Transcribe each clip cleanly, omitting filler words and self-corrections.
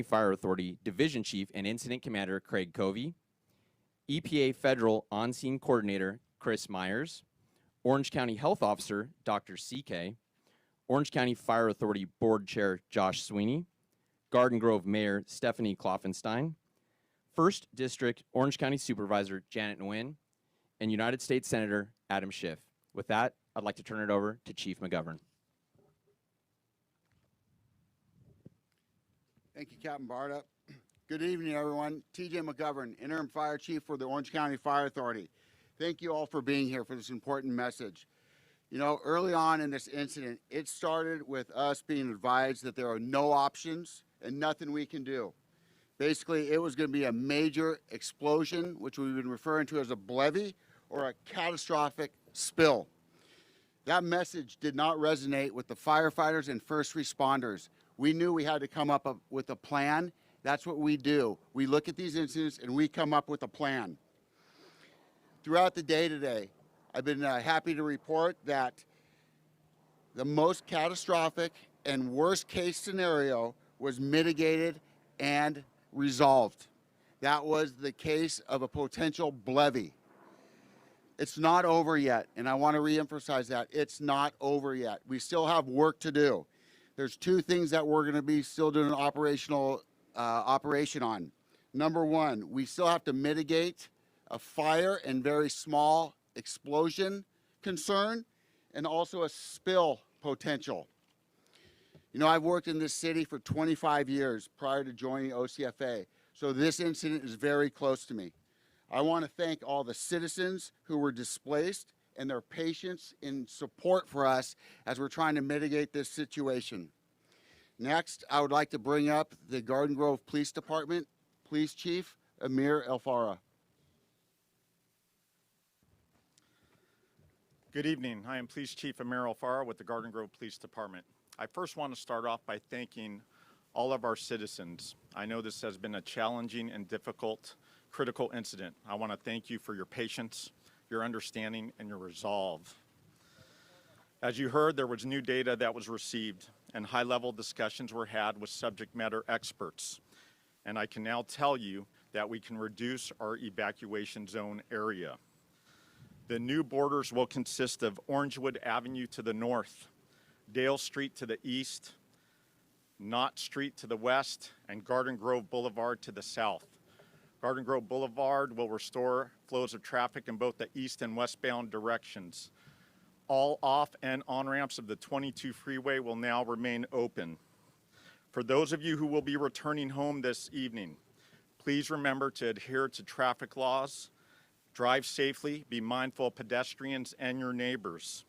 Fire Authority Division Chief and Incident Commander Craig Covey, EPA Federal On-Scene Coordinator Chris Myers, Orange County Health Officer Dr. CK, Orange County Fire Authority Board Chair Josh Sweeney, Garden Grove Mayor Stephanie Kloffenstein, 1st District Orange County Supervisor Janet Nguyen, and United States Senator Adam Schiff. With that, I'd like to turn it over to Chief McGovern. Thank you, Captain Barta. Good evening, everyone. TJ McGovern, Interim Fire Chief for the Orange County Fire Authority. Thank you all for being here for this important message. You know, early on in this incident, it started with us being advised that there are no options and nothing we can do. Basically, it was going to be a major explosion, which we've been referring to as a BLEVE or a catastrophic spill. That message did not resonate with the firefighters and first responders. We knew we had to come up with a plan. That's what we do. We look at these incidents and we come up with a plan. Throughout the day today, I've been happy to report that the most catastrophic and worst case scenario was mitigated and resolved. That was the case of a potential BLEVE. It's not over yet, and I want to reemphasize that. It's not over yet. We still have work to do. There's two things that we're going to be still doing an operation on. Number one, we still have to mitigate a fire and very small explosion concern, and also a spill potential. You know, I've worked in this city for 25 years prior to joining OCFA, so this incident is very close to me. I want to thank all the citizens who were displaced and their patience in support for us as we're trying to mitigate this situation. Next, I would like to bring up the Garden Grove Police Department Police Chief Amir Elfara. Good evening. I am Police Chief Amir Elfara with the Garden Grove Police Department. I first want to start off by thanking all of our citizens. I know this has been a challenging and difficult, critical incident. I want to thank you for your patience, your understanding, and your resolve. As you heard, there was new data that was received, and high-level discussions were had with subject matter experts. And I can now tell you that we can reduce our evacuation zone area. The new borders will consist of Orangewood Avenue to the north, Dale Street to the east, Knott Street to the west, and Garden Grove Boulevard to the south. Garden Grove Boulevard will restore flows of traffic in both the east and westbound directions. All off and on ramps of the 22 freeway will now remain open. For those of you who will be returning home this evening, please remember to adhere to traffic laws, drive safely, be mindful of pedestrians and your neighbors.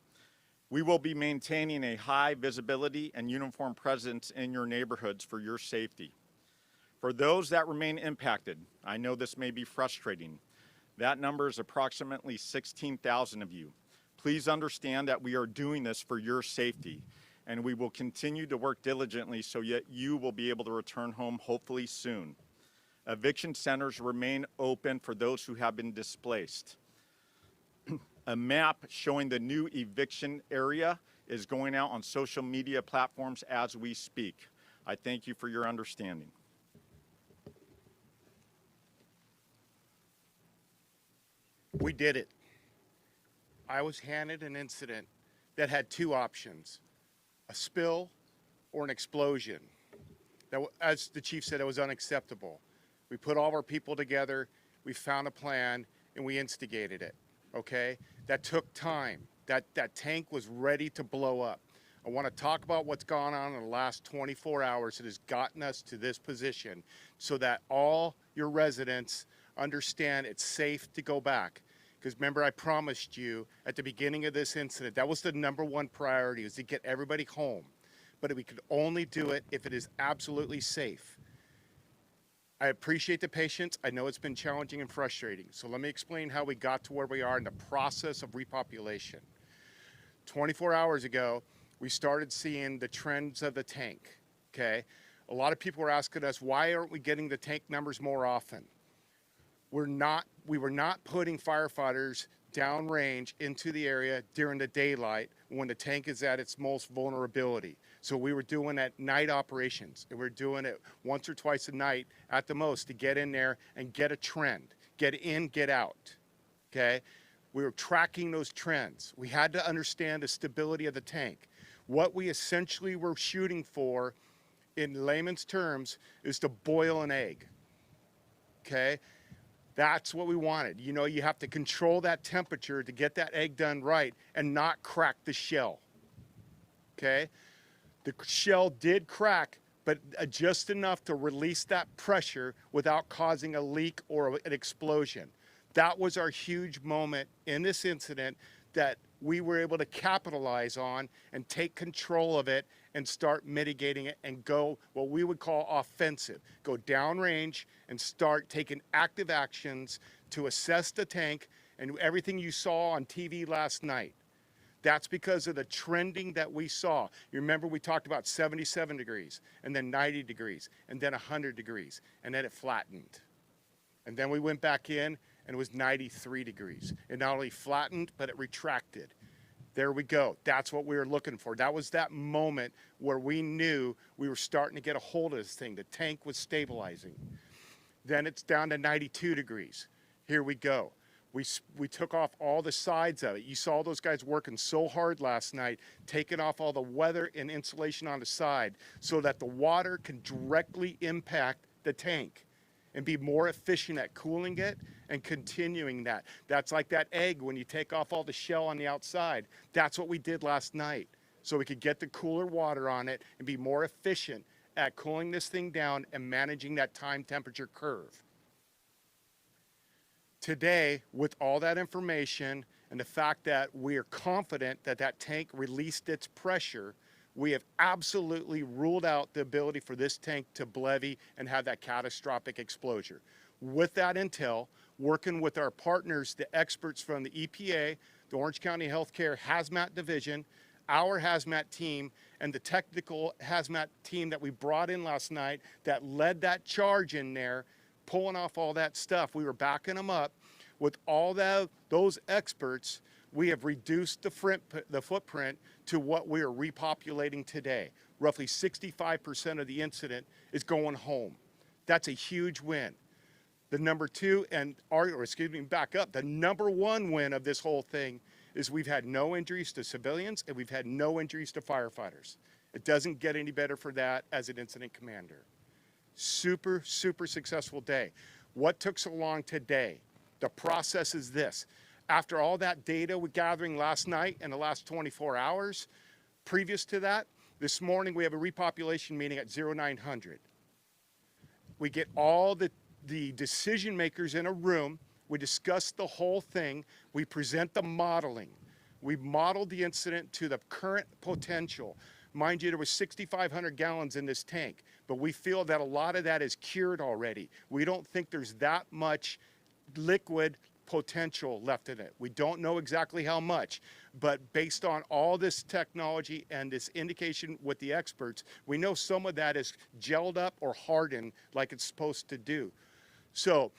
We will be maintaining a high visibility and uniform presence in your neighborhoods for your safety. For those that remain impacted, I know this may be frustrating. That number is approximately 16,000 of you. Please understand that we are doing this for your safety, and we will continue to work diligently so that you will be able to return home hopefully soon. Eviction centers remain open for those who have been displaced. A map showing the new eviction area is going out on social media platforms as we speak. I thank you for your understanding. We did it. I was handed an incident that had two options, a spill or an explosion. That, as the chief said, it was unacceptable. We put all of our people together, we found a plan, and we instigated it, okay? That took time. That tank was ready to blow up. I want to talk about what's gone on in the last 24 hours that has gotten us to this position so that all your residents understand it's safe to go back. Because remember, I promised you at the beginning of this incident, that was the #1 priority, was to get everybody home. But we could only do it if it is absolutely safe. I appreciate the patience. I know it's been challenging and frustrating. So let me explain how we got to where we are in the process of repopulation. 24 hours ago, we started seeing the trends of the tank, okay? A lot of people were asking us, why aren't we getting the tank numbers more often? We were not putting firefighters downrange into the area during the daylight when the tank is at its most vulnerability. So we were doing at night operations, and we're doing it once or twice a night at the most to get in there and get a trend, get in, get out, okay? We were tracking those trends. We had to understand the stability of the tank. What we essentially were shooting for, in layman's terms, is to boil an egg, okay? That's what we wanted. You know, you have to control that temperature to get that egg done right and not crack the shell, okay? The shell did crack, but just enough to release that pressure without causing a leak or an explosion. That was our huge moment in this incident that we were able to capitalize on and take control of it and start mitigating it and go what we would call offensive. Go downrange and start taking active actions to assess the tank and everything you saw on TV last night. That's because of the trending that we saw. You remember we talked about 77 degrees, and then 90 degrees, and then 100 degrees, and then it flattened. And then we went back in, and it was 93 degrees. It not only flattened, but it retracted. There we go. That's what we were looking for. That was that moment where we knew we were starting to get a hold of this thing. The tank was stabilizing. Then it's down to 92 degrees. Here we go. We took off all the sides of it. You saw those guys working so hard last night, taking off all the weather and insulation on the side so that the water can directly impact the tank and be more efficient at cooling it and continuing that. That's like that egg when you take off all the shell on the outside. That's what we did last night so we could get the cooler water on it and be more efficient at cooling this thing down and managing that time temperature curve. Today, with all that information and the fact that we are confident that that tank released its pressure, we have absolutely ruled out the ability for this tank to levy and have that catastrophic explosion. With that intel, working with our partners, the experts from the EPA, the Orange County Healthcare Hazmat Division, our hazmat team, and the technical hazmat team that we brought in last night that led that charge in there, pulling off all that stuff. We were backing them up. With all those experts, we have reduced the footprint to what we are repopulating today. Roughly 65% of the incident is going home. That's a huge win. The number two, back up, the number one win of this whole thing is we've had no injuries to civilians and we've had no injuries to firefighters. It doesn't get any better for that as an incident commander. Super, super successful day. What took so long today? The process is this. After all that data we're gathering last night and the last 24 hours, previous to that, this morning we have a repopulation meeting at 0900. We get all the decision makers in a room. We discuss the whole thing. We present the modeling. We modeled the incident to the current potential. Mind you, there was 6,500 gallons in this tank, but we feel that a lot of that is cured already. We don't think there's that much liquid potential left in it. We don't know exactly how much, but based on all this technology and this indication with the experts, we know some of that is gelled up or hardened like it's supposed to do. So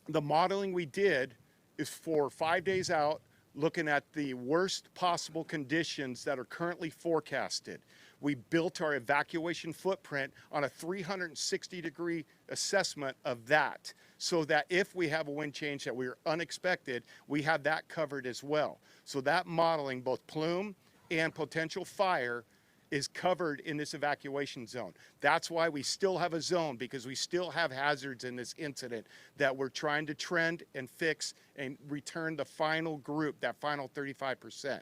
the modeling we did is for 5 days out, looking at the worst possible conditions that are currently forecasted. We built our evacuation footprint on a 360-degree assessment of that, so that if we have a wind change that we are unexpected, we have that covered as well. So that modeling, both plume and potential fire, is covered in this evacuation zone. That's why we still have a zone, because we still have hazards in this incident that we're trying to trend and fix and return the final group, that final 35%.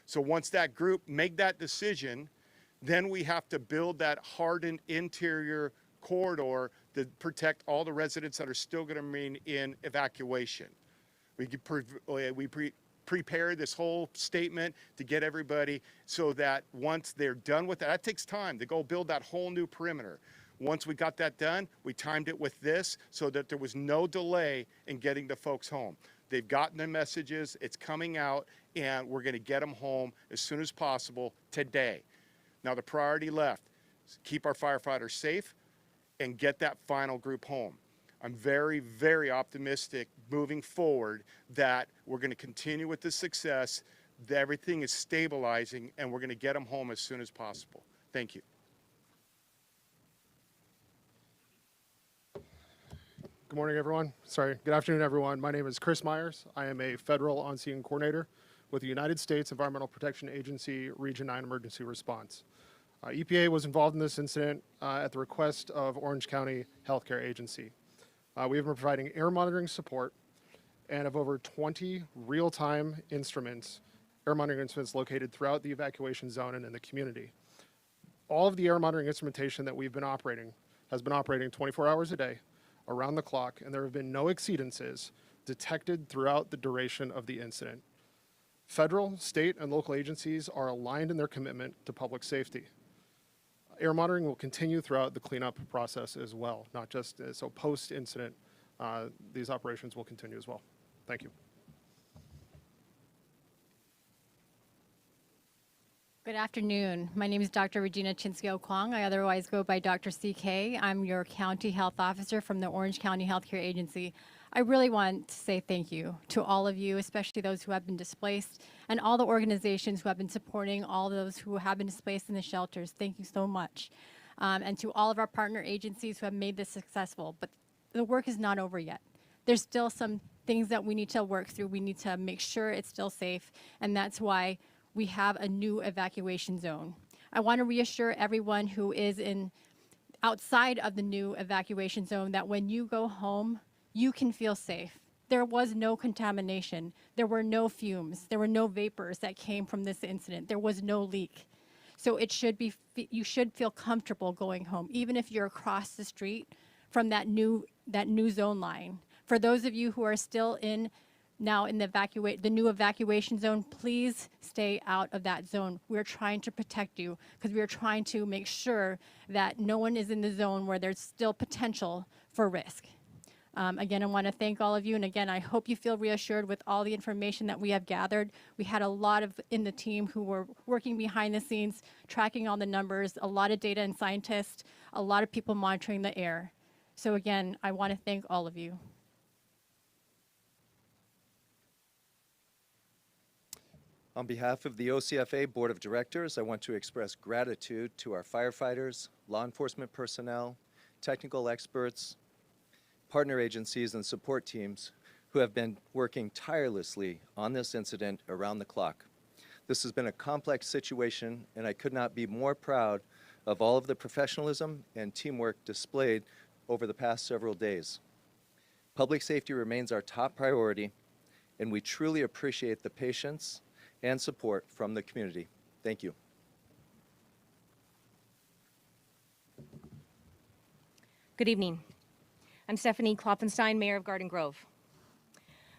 So once that group make that decision, then we have to build that hardened interior corridor to protect all the residents that are still going to remain in evacuation. We prepare this whole statement to get everybody so that once they're done with that takes time to go build that whole new perimeter. Once we got that done, we timed it with this so that there was no delay in getting the folks home. They've gotten the messages, it's coming out, and we're going to get them home as soon as possible today. Now the priority left is keep our firefighters safe and get that final group home. I'm very, very optimistic moving forward that we're going to continue with this success, that everything is stabilizing, and we're going to get them home as soon as possible. Thank you. Good morning, everyone. Sorry, good afternoon, everyone. My name is Chris Myers. I am a federal on-scene coordinator with the United States Environmental Protection Agency Region 9 Emergency Response. EPA was involved in this incident at the request of Orange County Healthcare Agency. We have been providing air monitoring support and have over 20 real-time instruments, air monitoring instruments located throughout the evacuation zone and in the community. All of the air monitoring instrumentation that we've been operating has been operating 24 hours a day, around the clock, and there have been no exceedances detected throughout the duration of the incident. Federal, state, and local agencies are aligned in their commitment to public safety. Air monitoring will continue throughout the cleanup process as well, not just so post-incident, these operations will continue as well. Thank you. Good afternoon. My name is Dr. Regina Chinsky-Okwong. I otherwise go by Dr. CK. I'm your county health officer from the Orange County Healthcare Agency. I really want to say thank you to all of you, especially those who have been displaced, and all the organizations who have been supporting all those who have been displaced in the shelters. Thank you so much. And to all of our partner agencies who have made this successful. But the work is not over yet. There's still some things that we need to work through. We need to make sure it's still safe, and that's why we have a new evacuation zone. I want to reassure everyone who is outside of the new evacuation zone that when you go home, you can feel safe. There was no contamination. There were no fumes. There were no vapors that came from this incident. There was no leak. So you should feel comfortable going home, even if you're across the street from that new zone line. For those of you who are still now in the new evacuation zone, please stay out of that zone. We're trying to protect you because we're trying to make sure that no one is in the zone where there's still potential for risk. Again, I want to thank all of you, and again, I hope you feel reassured with all the information that we have gathered. We had a lot in the team who were working behind the scenes, tracking all the numbers, a lot of data and scientists, a lot of people monitoring the air. So again, I want to thank all of you. On behalf of the OCFA Board of Directors, I want to express gratitude to our firefighters, law enforcement personnel, technical experts, partner agencies, and support teams who have been working tirelessly on this incident around the clock. This has been a complex situation, and I could not be more proud of all of the professionalism and teamwork displayed over the past several days. Public safety remains our top priority, and we truly appreciate the patience and support from the community. Thank you. Good evening. I'm Stephanie Klopfenstein, Mayor of Garden Grove.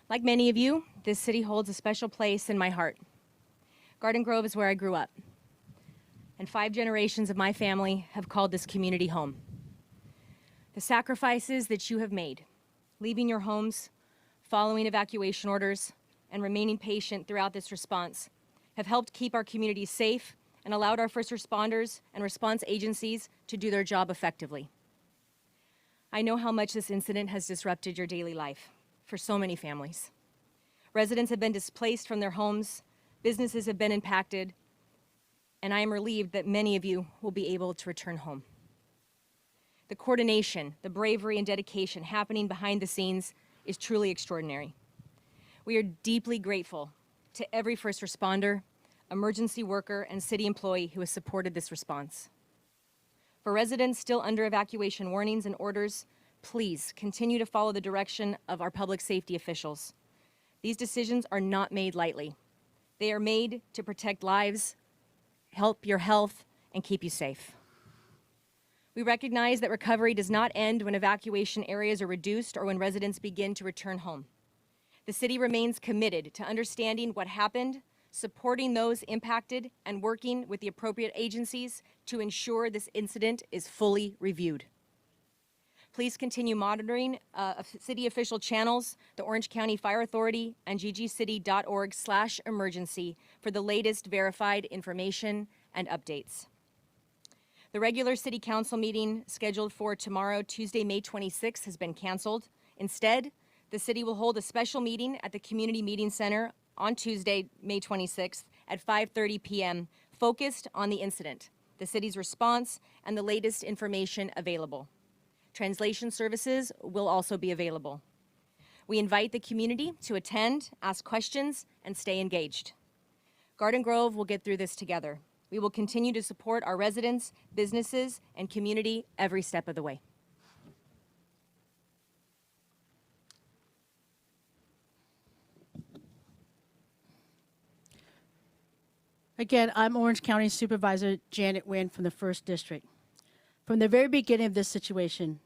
Like many of you, this city holds a special place in my heart. Garden Grove is where I grew up, and 5 generations of my family have called this community home. The sacrifices that you have made, leaving your homes, following evacuation orders, and remaining patient throughout this response have helped keep our communities safe and allowed our first responders and response agencies to do their job effectively. I know how much this incident has disrupted your daily life for so many families. Residents have been displaced from their homes, businesses have been impacted, and I am relieved that many of you will be able to return home. The coordination, the bravery, and dedication happening behind the scenes is truly extraordinary. We are deeply grateful to every first responder, emergency worker, and city employee who has supported this response. For residents still under evacuation warnings and orders, please continue to follow the direction of our public safety officials. These decisions are not made lightly. They are made to protect lives, help your health, and keep you safe. We recognize that recovery does not end when evacuation areas are reduced or when residents begin to return home. The city remains committed to understanding what happened, supporting those impacted, and working with the appropriate agencies to ensure this incident is fully reviewed. Please continue monitoring city official channels, the Orange County Fire Authority, and ggcity.org/emergency for the latest verified information and updates. The regular city council meeting scheduled for tomorrow, Tuesday, May 26th, has been canceled. Instead, the city will hold a special meeting at the Community Meeting Center on Tuesday, May 26th at 5:30 p.m., focused on the incident the city's response, and the latest information available. Translation services will also be available. We invite the community to attend, ask questions, and stay engaged. Garden Grove will get through this together. We will continue to support our residents, businesses, and community every step of the way. Again, I'm Orange County Supervisor Janet Nguyen from the 1st District. From the very beginning of this situation,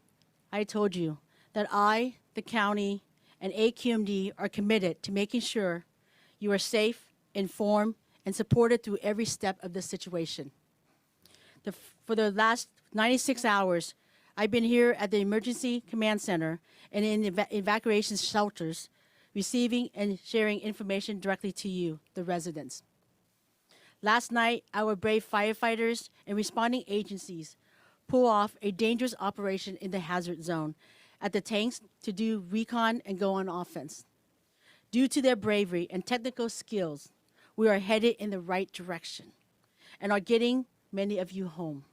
I told you that I, the county, and AQMD are committed to making sure you are safe, informed, and supported through every step of this situation. For the last 96 hours, I've been here at the Emergency Command Center and in evacuation shelters, receiving and sharing information directly to you, the residents. Last night, our brave firefighters and responding agencies pulled off a dangerous operation in the hazard zone at the tanks to do recon and go on offense. Due to their bravery and technical skills, we are headed in the right direction and are getting many of you home.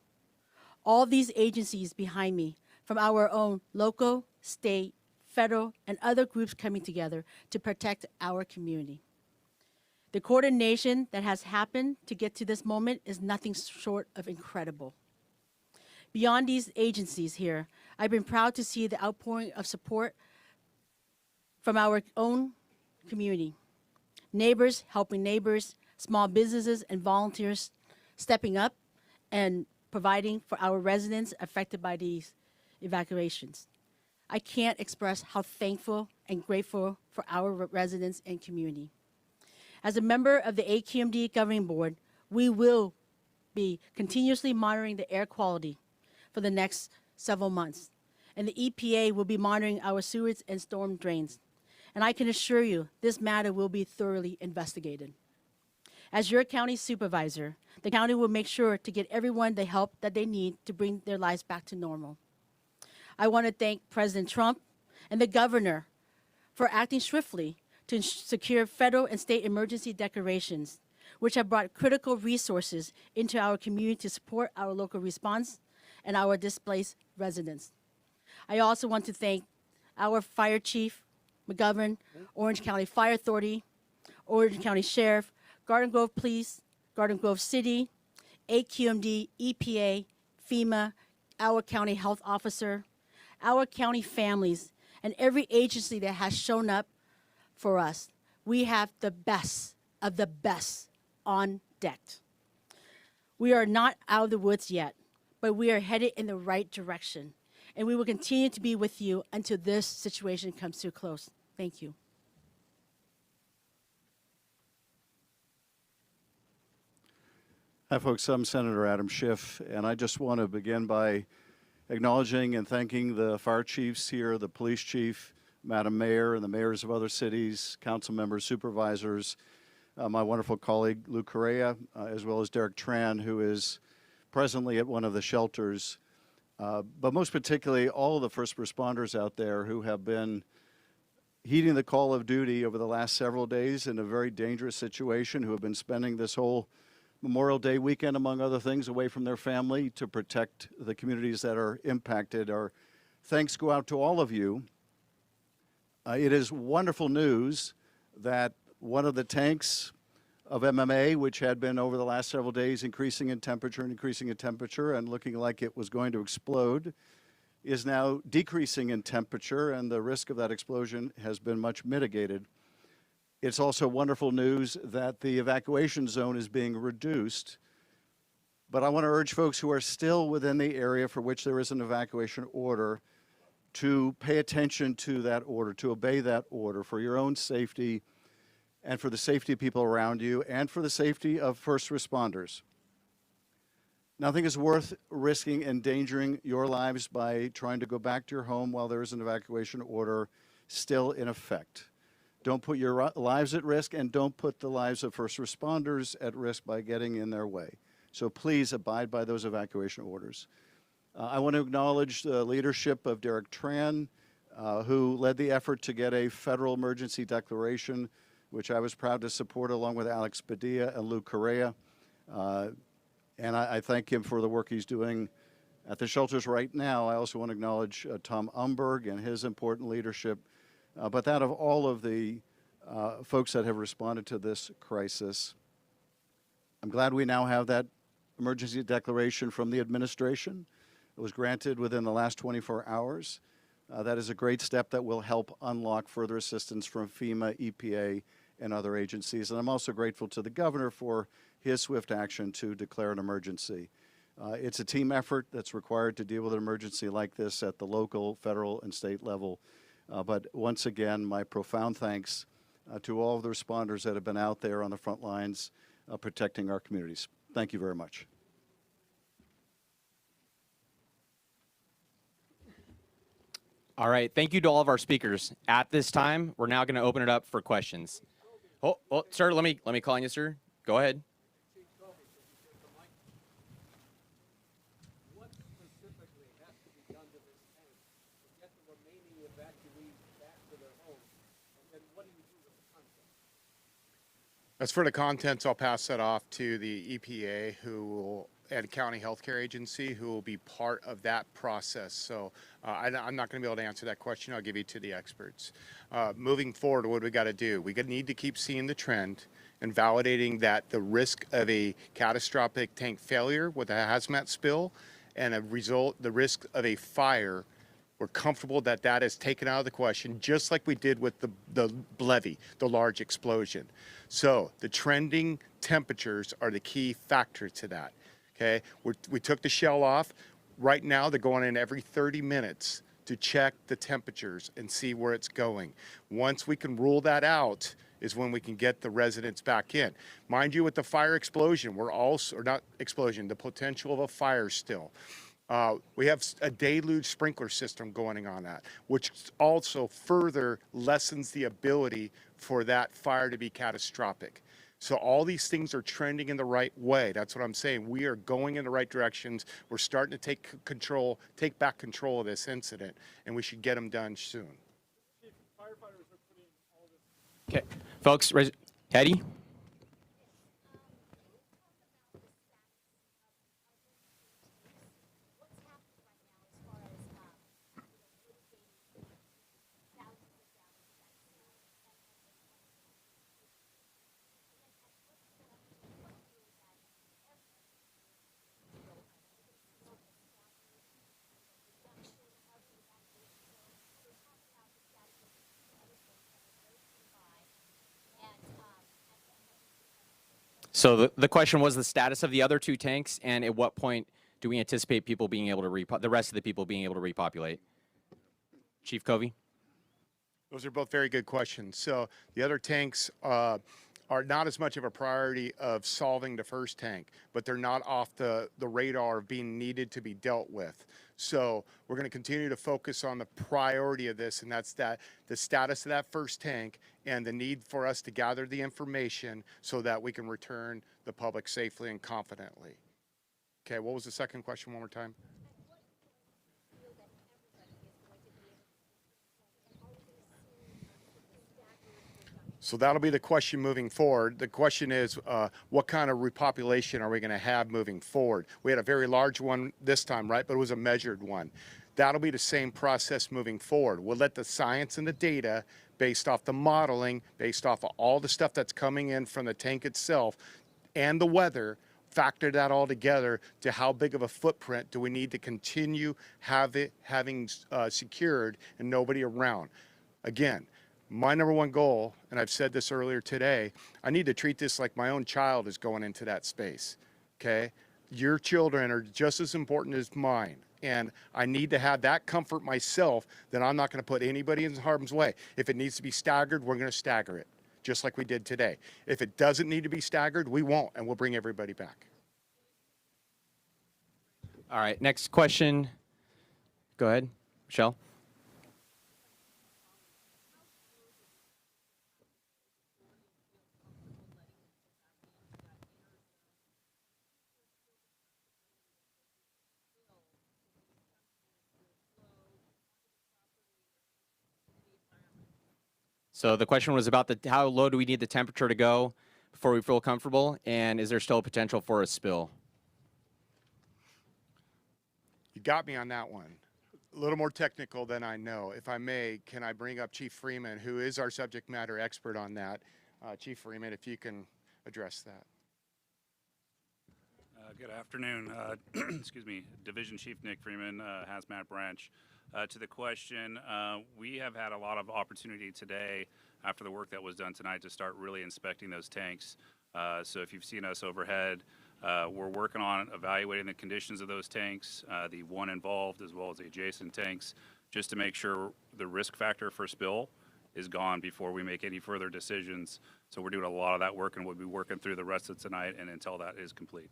All these agencies behind me, from our own local, state, federal, and other groups coming together to protect our community. The coordination that has happened to get to this moment is nothing short of incredible. Beyond these agencies here, I've been proud to see the outpouring of support from our own community. Neighbors helping neighbors, small businesses and volunteers stepping up and providing for our residents affected by these evacuations. I can't express how thankful and grateful for our residents and community. As a member of the AQMD Governing Board, we will be continuously monitoring the air quality for the next several months. And the EPA will be monitoring our sewage and storm drains. And I can assure you, this matter will be thoroughly investigated. As your county supervisor, the county will make sure to get everyone the help that they need to bring their lives back to normal. I want to thank President Trump and the governor for acting swiftly to secure federal and state emergency declarations, which have brought critical resources into our community to support our local response and our displaced residents. I also want to thank our Fire Chief, McGovern, Orange County Fire Authority, Orange County Sheriff, Garden Grove Police, Garden Grove City, AQMD, EPA, FEMA, our county health officer, our county families, and every agency that has shown up for us. We have the best of the best on deck. We are not out of the woods yet, but we are headed in the right direction. And we will continue to be with you until this situation comes to a close. Thank you. Hi, folks. I'm Senator Adam Schiff, and I just want to begin by acknowledging and thanking the fire chiefs here, the police chief, Madam Mayor, and the mayors of other cities, council members, supervisors, my wonderful colleague Lou Correa, as well as Derek Tran, who is presently at one of the shelters. But most particularly, all of the first responders out there who have been heeding the call of duty over the last several days in a very dangerous situation, who have been spending this whole Memorial Day weekend, among other things, away from their family to protect the communities that are impacted. Our thanks go out to all of you. It is wonderful news that one of the tanks of MMA, which had been over the last several days increasing in temperature and looking like it was going to explode, is now decreasing in temperature, and the risk of that explosion has been much mitigated. It's also wonderful news that the evacuation zone is being reduced. But I want to urge folks who are still within the area for which there is an evacuation order to pay attention to that order, to obey that order for your own safety and for the safety of people around you and for the safety of first responders. Nothing is worth risking endangering your lives by trying to go back to your home while there is an evacuation order still in effect. Don't put your lives at risk, and don't put the lives of first responders at risk by getting in their way. So please abide by those evacuation orders. I want to acknowledge the leadership of Derek Tran, who led the effort to get a federal emergency declaration, which I was proud to support along with Alex Padilla and Lou Correa. And I thank him for the work he's doing at the shelters right now. I also want to acknowledge Tom Umberg and his important leadership, but that of all of the folks that have responded to this crisis. I'm glad we now have that emergency declaration from the administration. It was granted within the last 24 hours. That is a great step that will help unlock further assistance from FEMA, EPA, and other agencies. And I'm also grateful to the governor for his swift action to declare an emergency. It's a team effort that's required to deal with an emergency like this at the local, federal, and state level. But once again, my profound thanks to all of the responders that have been out there on the front lines protecting our communities. Thank you very much. All right, thank you to all of our speakers. At this time, we're now going to open it up for questions. Oh, sir, let me call on you, sir. Go ahead. What specifically has to be done to this tank to get the remaining evacuees back to their homes? And then what do you do with the contents? As for the contents, I'll pass that off to the EPA and County Healthcare Agency, who will be part of that process. So I'm not going to be able to answer that question. I'll give you to the experts. Moving forward, what do we got to do? We need to keep seeing the trend and validating that the risk of a catastrophic tank failure with a hazmat spill and the risk of a fire, we're comfortable that that is taken out of the question, just like we did with the levee, the large explosion. So the trending temperatures are the key factor to that. Okay, we took the shell off. Right now, they're going in every 30 minutes to check the temperatures and see where it's going. Once we can rule that out is when we can get the residents back in. Mind you, with the fire explosion, the potential of a fire still. We have a deluge sprinkler system going on that, which also further lessens the ability for that fire to be catastrophic. So all these things are trending in the right way. That's what I'm saying. We are going in the right directions. We're starting to take back control of this incident, and we should get them done soon. Okay, folks, Teddy? So the question was the status of the other two tanks, and at what point do we anticipate people being able to the rest of the people being able to repopulate? Chief Covey? Those are both very good questions. So the other tanks are not as much of a priority of solving the first tank, but they're not off the radar of being needed to be dealt with. So we're going to continue to focus on the priority of this, and that's the status of that first tank and the need for us to gather the information so that we can return the public safely and confidently. Okay, what was the second question one more time? So that'll be the question moving forward. The question is, what kind of repopulation are we going to have moving forward? We had a very large one this time, right? But it was a measured one. That'll be the same process moving forward. We'll let the science and the data, based off the modeling, based off of all the stuff that's coming in from the tank itself and the weather, factor that all together to how big of a footprint do we need to continue having secured and nobody around. Again, my number one goal, and I've said this earlier today, I need to treat this like my own child is going into that space, okay? Your children are just as important as mine, and I need to have that comfort myself that I'm not gonna put anybody in harm's way. If it needs to be staggered, we're gonna stagger it, just like we did today. If it doesn't need to be staggered, we won't, and we'll bring everybody back. All right, next question. Go ahead, Michelle. So the question was about how low do we need the temperature to go before we feel comfortable, and is there still a potential for a spill? You got me on that one. A little more technical than I know. If I may, can I bring up Chief Freeman, who is our subject matter expert on that? Chief Freeman, if you can address that. Good afternoon. Excuse me, Division Chief Nick Freeman, Hazmat Branch. To the question, we have had a lot of opportunity today after the work that was done tonight to start really inspecting those tanks. So if you've seen us overhead, we're working on evaluating the conditions of those tanks, the one involved as well as the adjacent tanks, just to make sure the risk factor for spill is gone before we make any further decisions. So we're doing a lot of that work, and we'll be working through the rest of tonight and until that is complete.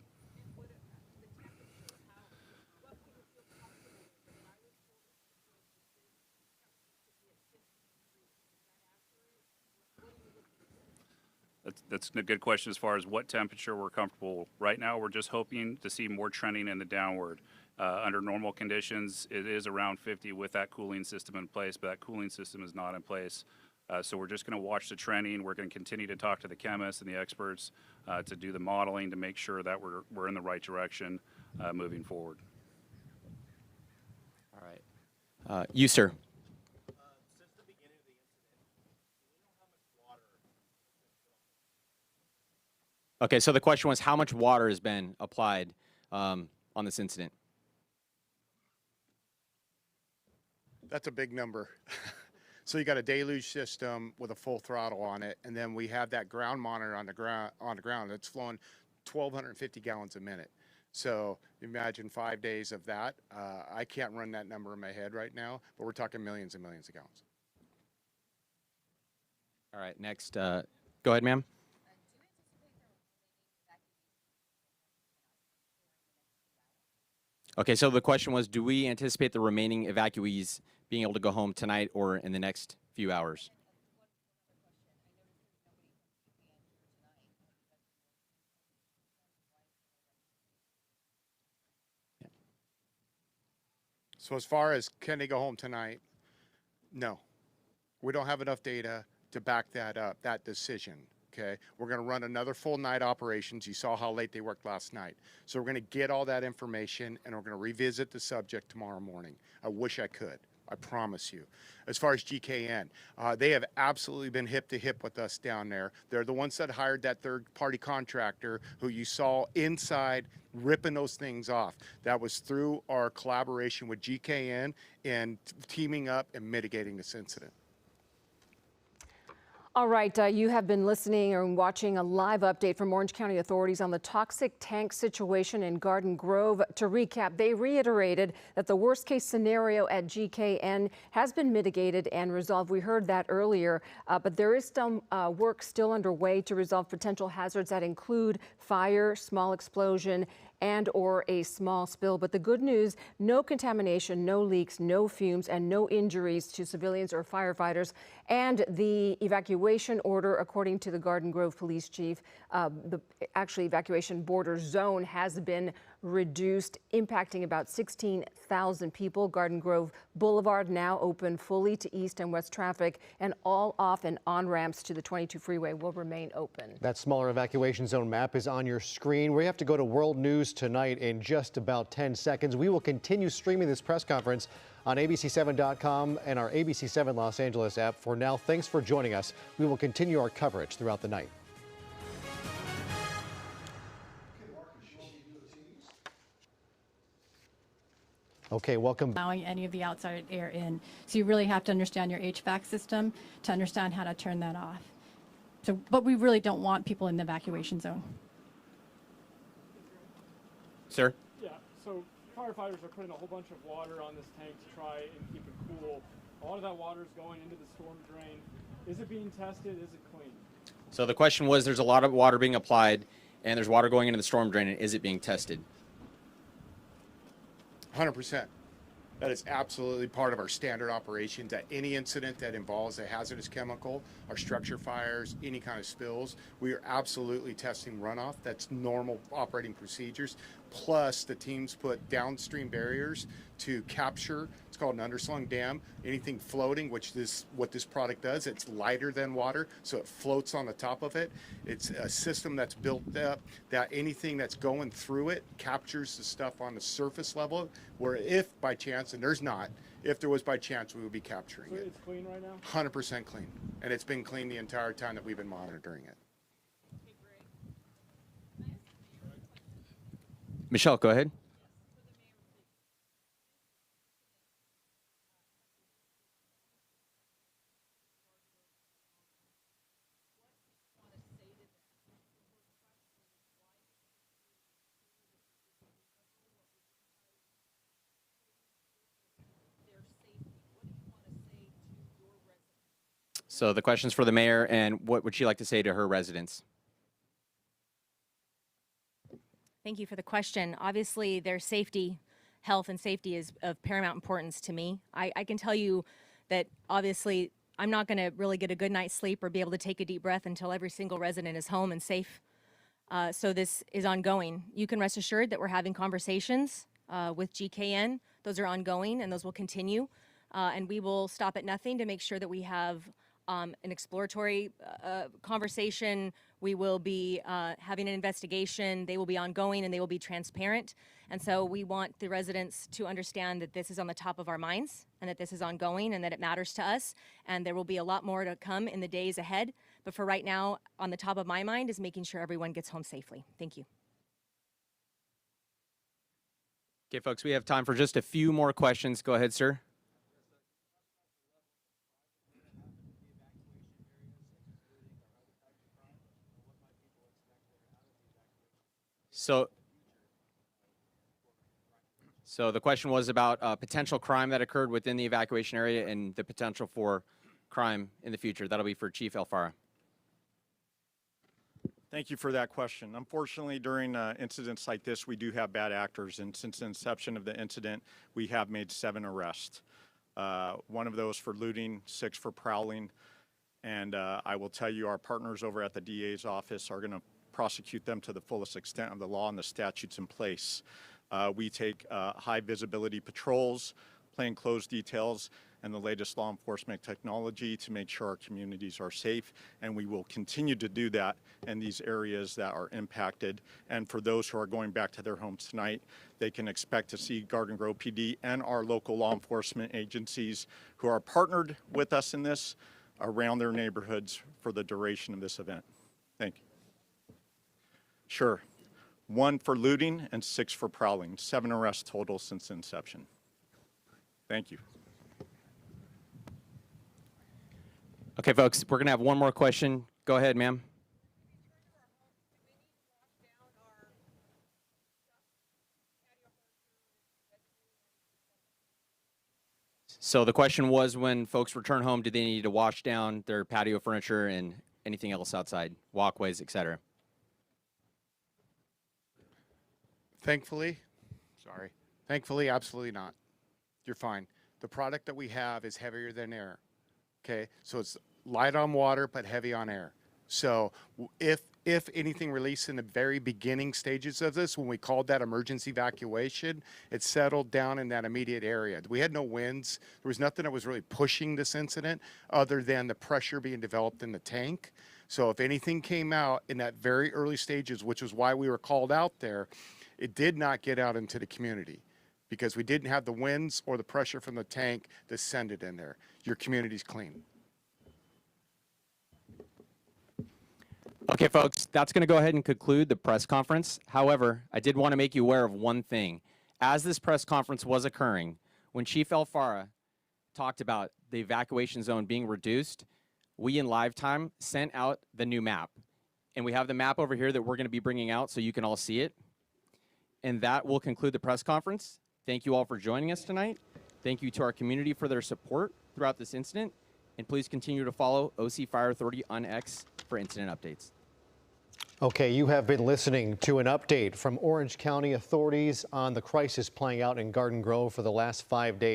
That's a good question as far as what temperature we're comfortable. Right now, we're just hoping to see more trending in the downward. Under normal conditions, it is around 50 with that cooling system in place, but that cooling system is not in place. So we're just going to watch the trending. We're going to continue to talk to the chemists and the experts to do the modeling to make sure that we're in the right direction moving forward. All right. You, sir. Okay, so the question was how much water has been applied on this incident? That's a big number. So you got a deluge system with a full throttle on it, and then we have that ground monitor on the ground that's flowing 1,250 gallons a minute. So imagine 5 days of that. I can't run that number in my head right now, but we're talking millions and millions of gallons. All right, next. Go ahead, ma'am. Okay, so the question was, do we anticipate the remaining evacuees being able to go home tonight or in the next few hours? So as far as can they go home tonight, no. We don't have enough data to back that up, that decision. Okay, we're going to run another full night operations. You saw how late they worked last night. So we're going to get all that information, and we're going to revisit the subject tomorrow morning. I wish I could. I promise you. As far as GKN, they have absolutely been hip to hip with us down there. They're the ones that hired that third-party contractor who you saw inside ripping those things off. That was through our collaboration with GKN and teaming up and mitigating this incident. All right, you have been listening or watching a live update from Orange County authorities on the toxic tank situation in Garden Grove. To recap, they reiterated that the worst case scenario at GKN has been mitigated and resolved. We heard that earlier, but there is some work still underway to resolve potential hazards that include fire, small explosion, and or a small spill. But the good news, no contamination, no leaks, no fumes, and no injuries to civilians or firefighters. And the evacuation order, according to the Garden Grove police chief, the actually evacuation border zone has been reduced, impacting about 16,000 people. Garden Grove Boulevard now open fully to east and west traffic, and all off and on ramps to the 22 freeway will remain open. That smaller evacuation zone map is on your screen. We have to go to World News tonight in just about 10 seconds. We will continue streaming this press conference on abc7.com and our ABC7 Los Angeles app. For now, thanks for joining us. We will continue our coverage throughout the night. Okay, welcome. Allowing any of the outside air in. So you really have to understand your HVAC system to understand how to turn that off. So, but we really don't want people in the evacuation zone. Sir? Yeah, so firefighters are putting a whole bunch of water on this tank to try and keep it cool. A lot of that water is going into the storm drain. Is it being tested? Is it clean? So the question was, there's a lot of water being applied, and there's water going into the storm drain, and is it being tested? 100%. That is absolutely part of our standard operations. At any incident that involves a hazardous chemical, our structure fires, any kind of spills, we are absolutely testing runoff. That's normal operating procedures. Plus, the teams put downstream barriers to capture. It's called an underslung dam. Anything floating, which is what this product does, it's lighter than water, so it floats on the top of it. It's a system that's built up that anything that's going through it captures the stuff on the surface level, where if by chance, and there's not, if there was by chance, we would be capturing So it. it's clean right now? 100% clean. And it's been clean the entire time that we've been monitoring it. Michelle, go ahead. So the question's for the mayor, and what would she like to say to her residents? Thank you for the question. Obviously, their safety, health and safety is of paramount importance to me. I can tell you that obviously I'm not going to really get a good night's sleep or be able to take a deep breath until every single resident is home and safe. So this is ongoing. You can rest assured that we're having conversations with GKN. Those are ongoing and those will continue. And we will stop at nothing to make sure that we have an exploratory conversation. We will be having an investigation. They will be ongoing and they will be transparent. And so we want the residents to understand that this is on the top of our minds and that this is ongoing and that it matters to us. And there will be a lot more to come in the days ahead. But for right now, on the top of my mind is making sure everyone gets home safely. Thank you. Okay, folks, we have time for just a few more questions. Go ahead, sir. So the question was about potential crime that occurred within the evacuation area and the potential for crime in the future. That'll be for Chief Alfaro. Thank you for that question. Unfortunately, during incidents like this, we do have bad actors, and since the inception of the incident, we have made 7 arrests. 1 of those for looting, 6 for prowling, and I will tell you our partners over at the DA's office are going to prosecute them to the fullest extent of the law and the statutes in place. We take high visibility patrols, plainclothes details, and the latest law enforcement technology to make sure our communities are safe, and we will continue to do that in these areas that are impacted. And for those who are going back to their homes tonight, they can expect to see Garden Grove PD and our local law enforcement agencies who are partnered with us in this around their neighborhoods for the duration of this event. Thank you. Sure. 1 for looting and 6 for prowling. 7 arrests total since inception. Thank you. Okay, folks, we're going to have one more question. Go ahead, ma'am. So the question was, when folks return home, do they need to wash down their patio furniture and anything else outside, walkways, etc.? Thankfully, absolutely not. You're fine. The product that we have is heavier than air. Okay, so it's light on water but heavy on air. So if anything released in the very beginning stages of this, when we called that emergency evacuation, it settled down in that immediate area. We had no winds. There was nothing that was really pushing this incident other than the pressure being developed in the tank. So if anything came out in that very early stages, which was why we were called out there, it did not get out into the community because we didn't have the winds or the pressure from the tank descended in there. Your community's clean. Okay, folks, that's going to go ahead and conclude the press conference. However, I did want to make you aware of one thing. As this press conference was occurring, when Chief Alfaro talked about the evacuation zone being reduced, we in live time sent out the new map. And we have the map over here that we're going to be bringing out so you can all see it. And that will conclude the press conference. Thank you all for joining us tonight. Thank you to our community for their support throughout this incident. And please continue to follow OC Fire Authority on X for incident updates. Okay, you have been listening to an update from Orange County authorities on the crisis playing out in Garden Grove for the last 5 days.